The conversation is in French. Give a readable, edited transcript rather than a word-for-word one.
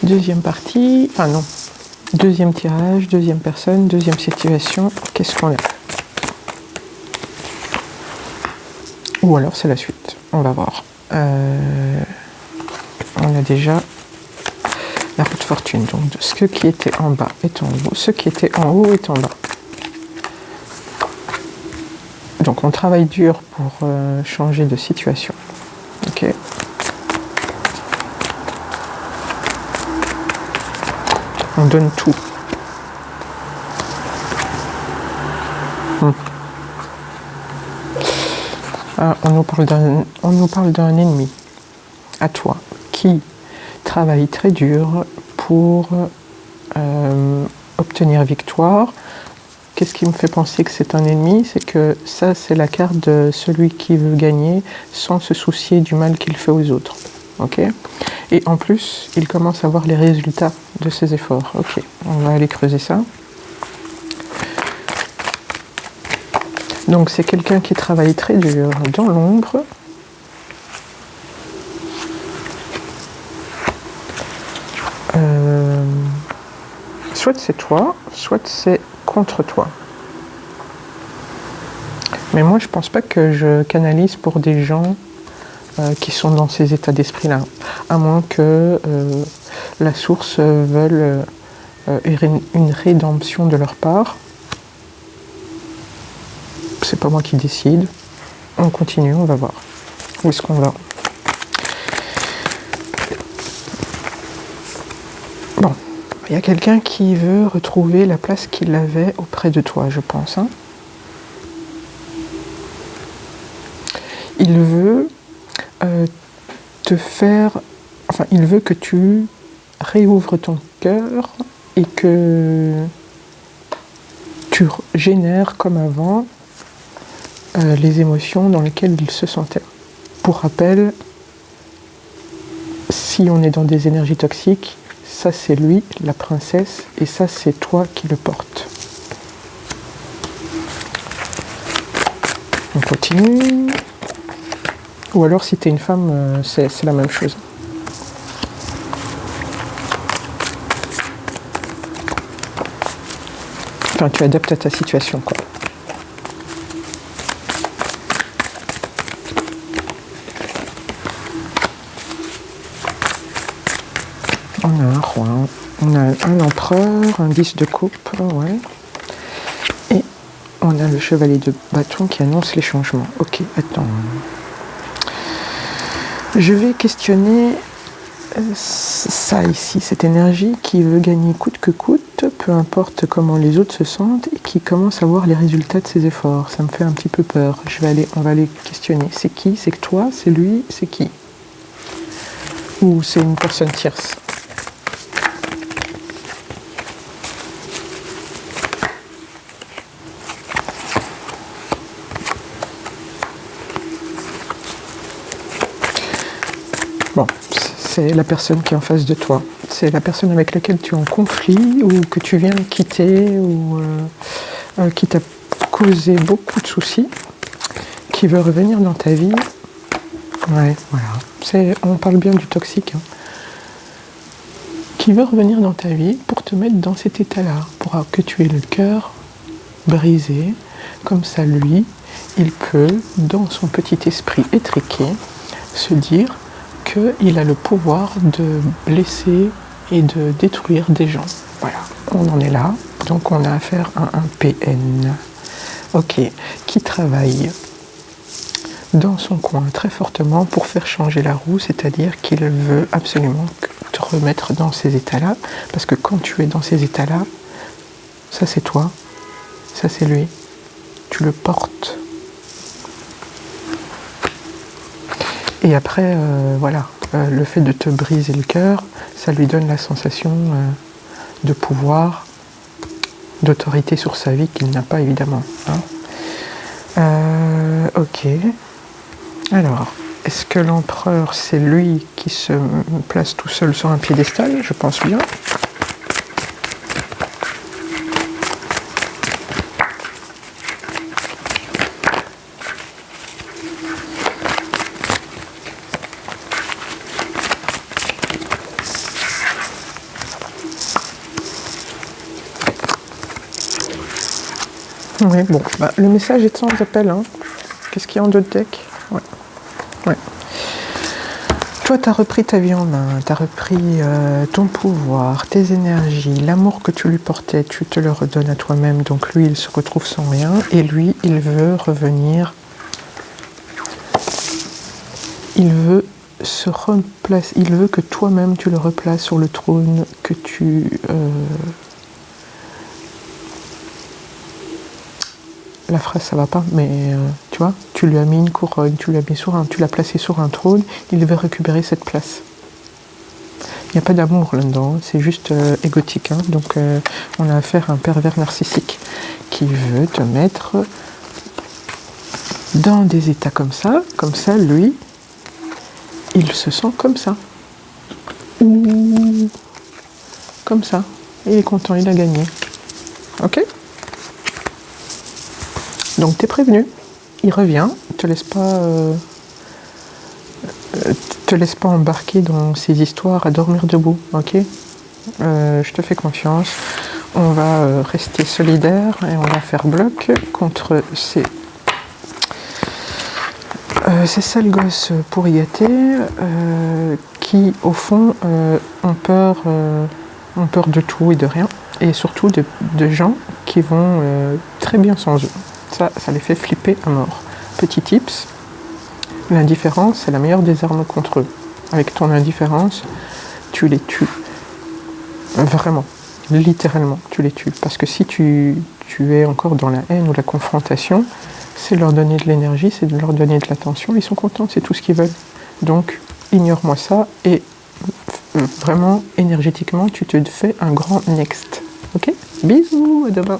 Deuxième partie, enfin non, deuxième tirage, deuxième personne, deuxième situation, qu'est-ce qu'on a? Ou alors c'est la suite, on va voir. On a déjà la roue de fortune, donc ce qui était en bas est en haut, ce qui était en haut est en bas. Donc on travaille dur pour changer de situation. Ok. On donne tout. Ah, on nous parle d'un ennemi à toi qui travaille très dur pour obtenir victoire. Qu'est-ce qui me fait penser que c'est un ennemi? C'est que ça, c'est la carte de celui qui veut gagner sans se soucier du mal qu'il fait aux autres. Ok? Et en plus, il commence à voir les résultats de ses efforts. Ok, on va aller creuser ça. Donc c'est quelqu'un qui travaille très dur dans l'ombre. Soit c'est toi, soit c'est contre toi. Mais moi je pense pas que je canalise pour des gens qui sont dans ces états d'esprit-là. À moins que la source veuille une rédemption de leur part. C'est pas moi qui décide. On continue, on va voir. Où est-ce qu'on va? Bon, il y a quelqu'un qui veut retrouver la place qu'il avait auprès de toi, je pense. Hein. Il veut te faire... Enfin, il veut que tu réouvres ton cœur et que tu génères comme avant les émotions dans lesquelles il se sentait. Pour rappel, si on est dans des énergies toxiques, ça c'est lui, la princesse, et ça c'est toi qui le portes. On continue. Ou alors si tu es une femme, c'est la même chose. Enfin, tu adaptes à ta situation, quoi. On a un roi, on a un empereur, un 10 de coupe, ouais. Et on a le chevalier de bâton qui annonce les changements. Ok, attends. Je vais questionner ça ici, cette énergie qui veut gagner coûte que coûte, peu importe comment les autres se sentent, et qui commence à voir les résultats de ses efforts. Ça me fait un petit peu peur. On va aller questionner. C'est qui? C'est que toi? C'est lui? C'est qui? Ou c'est une personne tierce? Bon, c'est la personne qui est en face de toi. C'est la personne avec laquelle tu es en conflit ou que tu viens de quitter ou qui t'a causé beaucoup de soucis, qui veut revenir dans ta vie. Ouais, voilà. On parle bien du toxique. Hein. Qui veut revenir dans ta vie pour te mettre dans cet état-là, pour que tu aies le cœur brisé. Comme ça, lui, il peut, dans son petit esprit étriqué, se dire qu'il a le pouvoir de blesser et de détruire des gens. Voilà, on en est là. Donc on a affaire à un PN. Ok, qui travaille dans son coin très fortement pour faire changer la roue, c'est-à-dire qu'il veut absolument te remettre dans ces états-là, parce que quand tu es dans ces états-là, ça c'est toi, ça c'est lui, tu le portes. Et après, voilà, le fait de te briser le cœur, ça lui donne la sensation de pouvoir, d'autorité sur sa vie qu'il n'a pas évidemment. Hein. Ok. Alors, est-ce que l'empereur, c'est lui qui se place tout seul sur un piédestal? Je pense bien. Oui, bon, bah, le message est sans appel. Hein. Qu'est-ce qu'il y a en deux deck? Ouais. Ouais. Toi, tu as repris ta vie en main, tu as repris ton pouvoir, tes énergies, l'amour que tu lui portais, tu te le redonnes à toi-même. Donc lui, il se retrouve sans rien et lui, il veut revenir. Il veut se replacer, il veut que toi-même tu le replaces sur le trône, que tu... La phrase ça va pas, mais tu vois, tu lui as mis une couronne, tu l'as placé sur un trône, il veut récupérer cette place. Il n'y a pas d'amour là-dedans, c'est juste égotique. Hein, donc on a affaire à un pervers narcissique qui veut te mettre dans des états comme ça lui, il se sent comme ça. Ou comme ça. Il est content, il a gagné. Ok? Donc t'es prévenu. Il revient, te laisse pas embarquer dans ces histoires à dormir debout. Ok? Je te fais confiance. On va rester solidaire et on va faire bloc contre ces sales gosses pourrigatés qui, au fond, ont peur de tout et de rien, et surtout de gens qui vont très bien sans eux. Ça les fait flipper à mort. Petit tips, l'indifférence, c'est la meilleure des armes contre eux. Avec ton indifférence, tu les tues. Vraiment, littéralement, tu les tues. Parce que si tu es encore dans la haine ou la confrontation, c'est leur donner de l'énergie, c'est de leur donner de l'attention, ils sont contents, c'est tout ce qu'ils veulent. Donc, ignore-moi ça et vraiment, énergétiquement, tu te fais un grand next. Ok? Bisous, à demain.